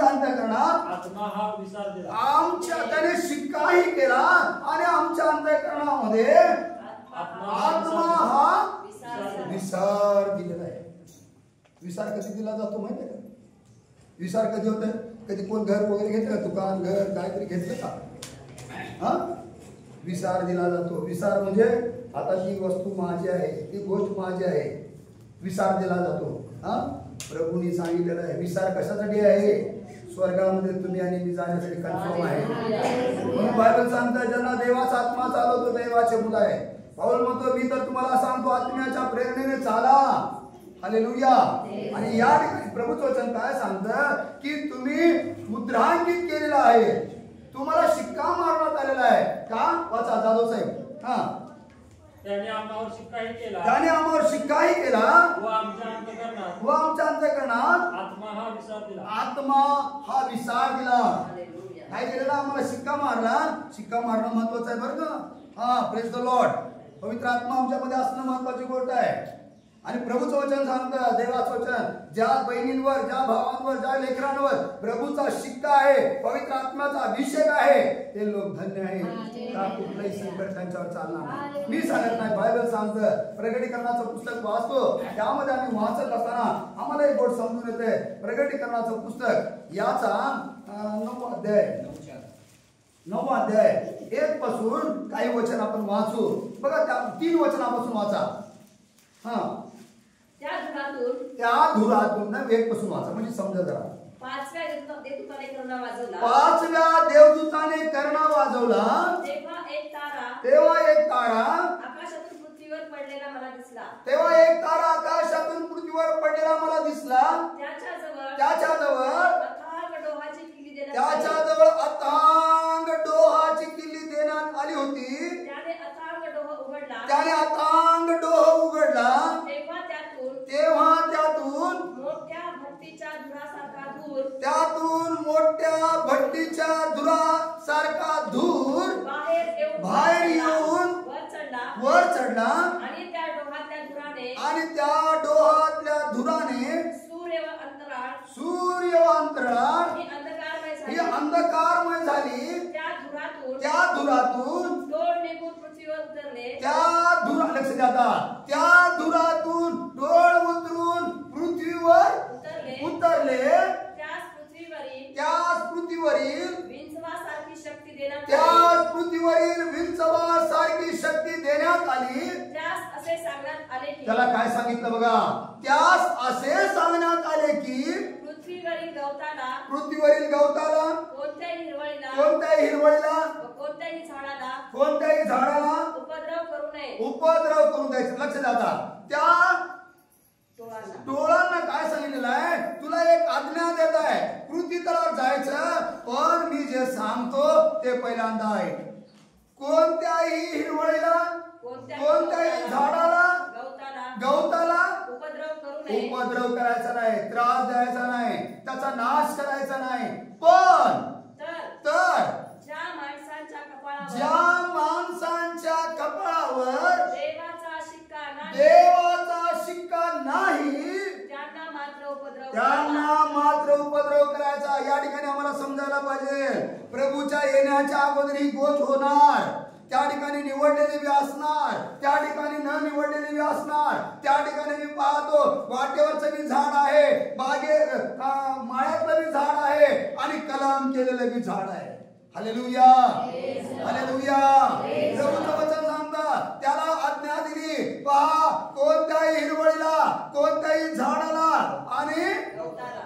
अंतःकरणात आत्मा हा विसार दिला. आमच्या त्याने शिक्काही केला आणि आमच्या अंतःकरणामध्ये आत्मा हा विसार दिलेला आहे. विसार कधी दिला जातो माहिती आहे का? विसार कधी होत? कधी कोण घर वगैरे घेतलं, दुकान घर काहीतरी घेतलं का? हा, विसार दिला जातो. विसार म्हणजे आता जी वस्तू माझी आहे, ती गोष्ट माझी आहे, विसार दिला जातो. हा, प्रभूंनी सांगितलेलं आहे. विसार कशासाठी आहे? स्वर्गामध्ये तुम्ही आणि मी जाण्यासाठी कन्फर्म आहे. म्हणून बायबल सांगतं ज्यांना देवाचा आत्मा चालवतो देवाचे मुलं आहे. पाऊल म्हणतो मी तर तुम्हाला सांगतो आत्म्याच्या प्रेरणेने चाला. हालेलुया. आणि या ठिकाणी प्रभूचं वचन काय सांगतं की तुम्ही मुद्रांकित केलेला आहे, तुम्हाला शिक्का मारण्यात आलेला आहे. का? वाचा जाधव साहेब. हा. त्याने आम्हावर शिक्काही केला, त्याने आम्हावर शिक्काही केला व आमच्या अंतःकरणात आत्मा हा विसार दिला. आत्मा हा विसार दिला. हालेलुया. काय केलेला? आम्हाला शिक्का मारला. शिक्का मारणं महत्वाचं आहे बरं का. हा, प्रेज द लॉर्ड. पवित्र आत्मा आमच्यामध्ये असणं महत्वाची गोष्ट आहे. आणि प्रभूचं वचन सांगतं, देवाचं वचन, ज्या बहिणींवर, ज्या भावांवर, ज्या लेकरांवर प्रभूचा शिक्का आहे, पवित्र आत्म्याचा अभिषेक आहे, ते लोक धन्य आहेत. का कुठलंही संकट त्यांच्यावर चालणार नाही. मी सांगत नाही, बायबल सांगतं. प्रगटीकरणाचं पुस्तक वाचतो, त्यामध्ये आम्ही वाचत असताना आम्हाला एक गोष्ट समजून येते. प्रगटीकरणाचं पुस्तक याचा 9 अध्याय 1 पासून काही वचन आपण वाचू. बघा, त्या 3 वचनापासून वाचा. हा, त्या धुरातून ना 1 पासून वाचा, म्हणजे समजा जरा. 5व्या देवदूताने करणा वाजवला, 5व्या देवदूताने करणा वाजवला, तेव्हा एक तारा आकाशातून पृथ्वीवर पडलेला मला दिसला. आकाशातून पृथ्वीवर पडलेला मला दिसला. त्याच्याजवळ अथांग डोहाची किल्ली देण्यात आली होती. त्याने अथांग डोह उघडला. तेव्हा त्यातून मोठ्या भट्टीच्या धुरासारखा धूर बाहेर येऊन वर चढला. आणि त्या डोहातल्या धुराने सूर्य व अंतराळ ही अंधकारमय झाली. त्या धुरातून लक्ष द्या आता, त्या धुरातून डोळ उतरून पृथ्वीवर उतरले. त्याच पृथ्वीवरील विंचवासारखी शक्ती देण्यात आली. त्याला काय सांगितलं बघा, त्यास असे सांगण्यात आले की पृथ्वीवरील गवताला, कोणत्याही हिरवळीला, कोणत्याही झाडाला उपद्रव करू द्यायचं. लक्ष द्या आता, त्या टोळांना काय सांगितलेलं आहे, तुला एक आज्ञा देत आहे, पृथ्वी तलावर जायचं, पण मी जे सांगतो ते पहिल्यांदा आहे. कोणत्याही हिरवळीला, कोणत्याही झाडाला, गवताला उपद्रव करायचा नाही, त्रास द्यायचा नाही, त्याचा नाश करायचा नाही. पण तर ज्या माणसांच्या कपाळावर देवाचा शिक्का नाही, त्यांना मात्र उपद्रव करायचा. या ठिकाणी आम्हाला समजायला पाहिजे, प्रभूच्या येण्याच्या अगोदर ही गोष्ट होणार. त्या ठिकाणी निवडलेले बी असणार, त्या ठिकाणी न निवडलेले बी असणार. त्या ठिकाणी मी पाहतो वाटेवरचं बी झाड आहे, माळ्यातलं बी झाड आहे, आणि कलम केलेलं बी झाड आहे. Hallelujah, hallelujah. प्रभूचं वचन सांगतं, त्याला आज्ञा दिली, पहा, कोणत्याही हिरवळीला, कोणत्याही झाडाला आणि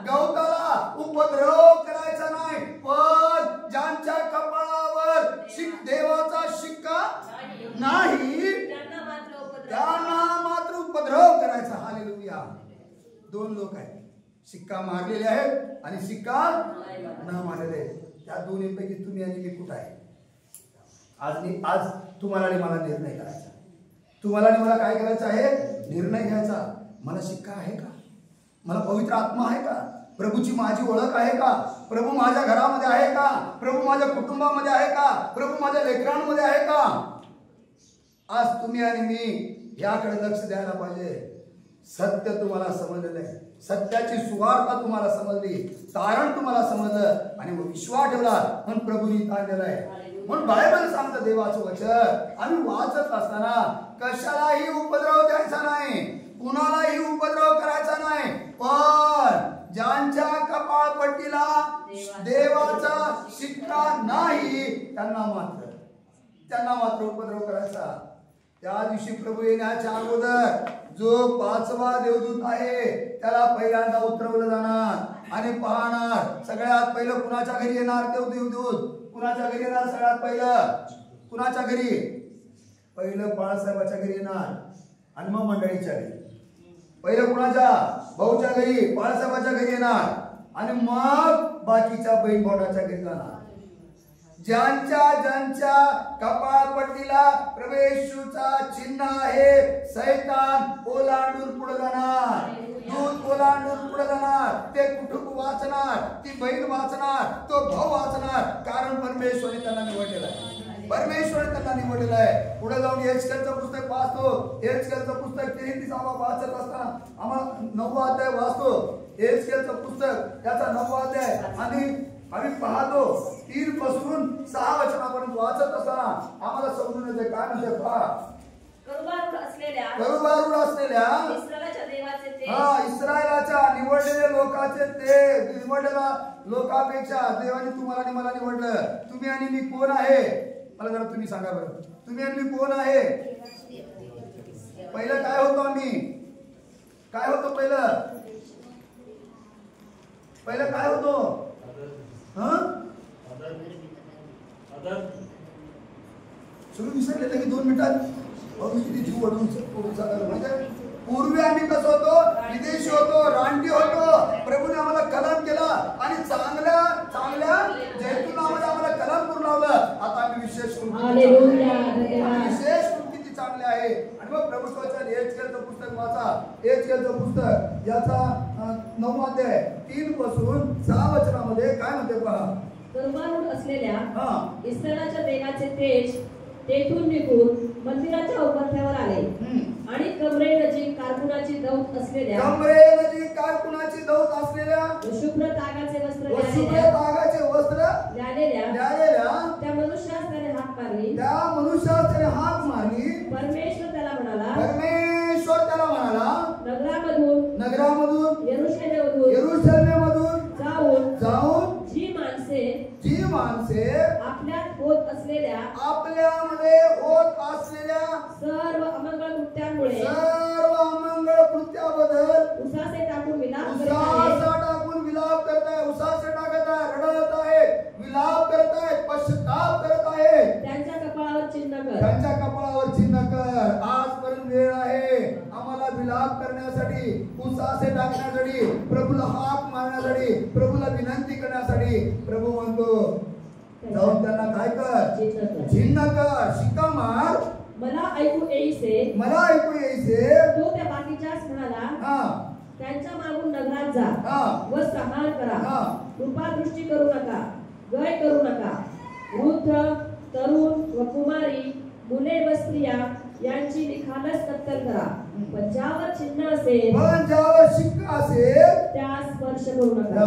गवताला उपद्रव करायचा नाही. पण ज्यांच्या कपाळावर देवाचा शिक्का नाही, त्यांना मात्र उपद्रव करायचा. हालेलुया. 2 लोक आहेत, शिक्का मारलेले आहेत आणि शिक्का न मारलेले आहेत. त्या दोन्हीपैकी तुम्ही आणि मी कुठं आहे? आज तुम्हाला आणि मला निर्णय करायचा. तुम्हाला आणि मला काय करायचं आहे? निर्णय घ्यायचा. मला शिक्का आहे का? मला पवित्र आत्मा आहे का? प्रभूची माझी ओळख आहे का? प्रभू माझ्या घरामध्ये आहे का? प्रभू माझ्या कुटुंबामध्ये आहे का? प्रभू माझ्या लेकरांमध्ये आहे का? आज तुम्ही आणि मी याकडे लक्ष द्यायला पाहिजे. सत्य तुम्हाला समजलेलं आहे, सत्याची सुवार्ता तुम्हाला समजली, तारण तुम्हाला समजलं आणि विश्वास ठेवला म्हणून प्रभूंनी ताणलेला आहे. म्हणून बायबल सांगतं, देवाचं वचन आम्ही वाचत असताना कशालाही उपद्रव द्यायचा नाही, कुणालाही उपद्रव करायचा नाही. पण ज्यांच्या कपाळपट्टीला देवाचा शिक्का नाही, त्यांना मात्र उपद्रव करायचा. त्या दिवशी प्रभू येण्याच्या अगोदर जो 5वा देवदूत आहे त्याला पहिल्यांदा उतरवलं जाणार आणि पाहणार. सगळ्यात पहिलं कुणाच्या घरी येणार? देवदूत कुणाच्या घरी येणार? सगळ्यात पहिलं कुणाच्या घरी? पहिलं बाळासाहेबाच्या घरी येणार आणि मग मंडळीच्या घरी. पहिलं कुणाच्या? भाऊच्या घरी, बाळासाहेबाच्या घरी येणार आणि मग बाकीच्या बहीण भावाच्या घरी जाणार. ज्यांच्या कपाळपट्टीला प्रवेशूचा चिन्ह आहे, सैतान ओलांडून पुढे जाणार, दूध ओलांडून पुढे जाणार. ते कुटुंब वाचणार, ती बहीण वाचणार, तो भाऊ वाचणार, कारण परमेश्वराने त्यांना निवडलेला आहे. परमेश्वराने त्यांना निवडलेलं आहे. पुढे जाऊन एचकेलचं पुस्तक वाचतो. एचकेलचं पुस्तक 33 वाचत असताना आम्हाला 9वा अध्याय वाचतो. एचकेलचं पुस्तक त्याचा 9वा अध्याय आणि आम्ही पाहतो 3 पासून 6 वचनापर्यंत वाचत असताना आम्हाला समजून येते काय म्हणजे पहा. करुबारूढ असलेल्या इस्रायलाच्या देवाचे तेज, इस्रायलाच्या निवडलेल्या लोकांचे ते, निवडलेल्या लोकांपेक्षा देवाने तुम्हाला आणि मला निवडलं. तुम्ही आणि मी कोण आहे? मला जरा तुम्ही सांगा बरं, तुम्ही आणि मी कोण आहे? पहिलं काय होतो आम्ही? काय होतो पहिलं? पहिलं काय होतो? सगळं विसरले की 2 मिनिटात किती जीव वडून म्हणजे पूर्वी आम्ही कसं होतो? विदेशी होतो, रानटी होतो. प्रभूने आम्हाला कलम केला आणि चांगल्या चांगल्या जैतून नावाने आम्हाला कलम करून लावलं. आता आम्ही विशेष किती चांगले आहे. आणि मग प्रभुत्वाच्या एचकेलचं पुस्तक वाचा. एचकेलचं पुस्तक याचा 9वा अध्याय 3 पासून 6 वचनामध्ये काय म्हणते पहा. करुबारूढ असलेल्या इस्रायलाच्या देवाचे तेज तेथून निघून मंदिराच्या उभरठ्यावर आले आणि कमरे नजीक कारकुनाची दौत असलेल्या शुभ्र तागाचे वस्त्र ल्यालेल्या त्या मनुष्यास त्याने हाक मारली. परमेश्वर त्याला म्हणाला, नगरामधून यरूशलेममधून जाऊन जी माणसे आपल्यामध्ये होत असलेल्या सर्व अमंगळ कृत्याबद्दल उसासे टाकून विलाप करत आहेत, पश्चाताप करत आहेत. त्यांच्या कपाळावर चिन्ह कर. आजपर्यंत वेळ आहे आम्हाला विलाप करण्यासाठी, उसासे टाकण्यासाठी, प्रभूला हाक मारण्यासाठी, प्रभूला विनंती करण्यासाठी. प्रभू म्हणतो जाऊन त्यांना काय कर? चिन्ह कर, शिक्का मार. मला ऐकू येईसे तो त्या बाकीच्यास म्हणाला, त्यांच्या मागून नगरात जा व संहार करा. कृपादृष्टी करू नका, गय करू नका. वृद्ध, तरुण व कुमारी, मुले व स्त्रिया यांची निखालस कत्तल करा. पण ज्यावर चिन्ह असेल, ज्यावर शिक्का असेल, त्यास स्पर्श करू नका.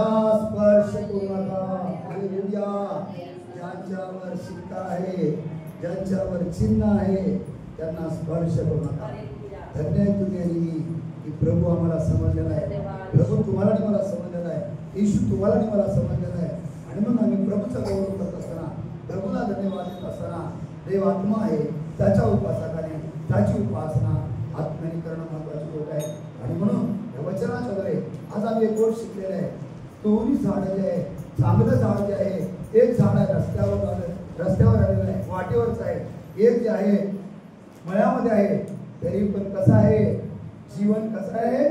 हालेलुया. ज्यांच्यावर शिक्का आहे, ज्यांच्यावर चिन्ह आहे, त्यांना स्पर्श करू नका. धन्य तुम्ही आणि मी की प्रभू आम्हाला समजलेला आहे. प्रभू तुम्हाला आणि मला समजलेला आहे. येशू तुम्हाला आणि मला समजलेला आहे. आणि मग आम्ही प्रभूचा गौरव करत असताना, प्रभूला धन्यवाद देत असताना, देव आत्मा आहे, त्याच्या उपासकाने त्याची उपासना आत्म्याने करणं महत्वाची गोष्ट आहे. आणि म्हणून या वचनाच्या द्वारे आज आम्ही एक गोष्ट शिकलेला आहे. दोन्ही झाड जे आहे, चांगलं झाड जे आहे, एक झाड आहे रस्त्यावर आलेलं आहे, वाटेवरच आहे. एक जे आहे मळ्यामध्ये आहे. तरी पण कसं आहे जीवन? कसं आहे?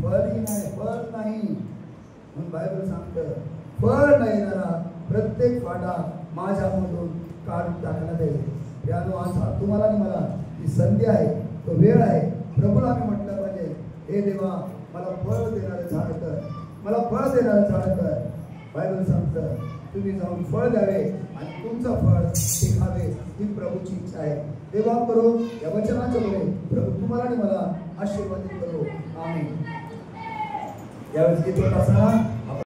फळही नाही, फळ नाही. म्हणून बायबल सांगतं फळ नाही देणारा प्रत्येक फाटा माझ्यामधून काढून टाकण्यात येईल. यानो आज तुम्हाला आणि मला ही संधी आहे, तो वेळ आहे. प्रभूला आम्ही म्हटलं पाहिजे, हे देवा मला फळ देणारं झाड कर, मला फळ देणारं झाड कर. बायबल सांगतं तुम्ही जाऊन फळ द्यावे आणि तुमचं फळ शिकावे, ही प्रभूची इच्छा आहे. देवा करो या वचनाच्या मुळे प्रभू तुम्हाला आणि मला आशीर्वादित करो. आमेन. यावेळेस गीत होत असताना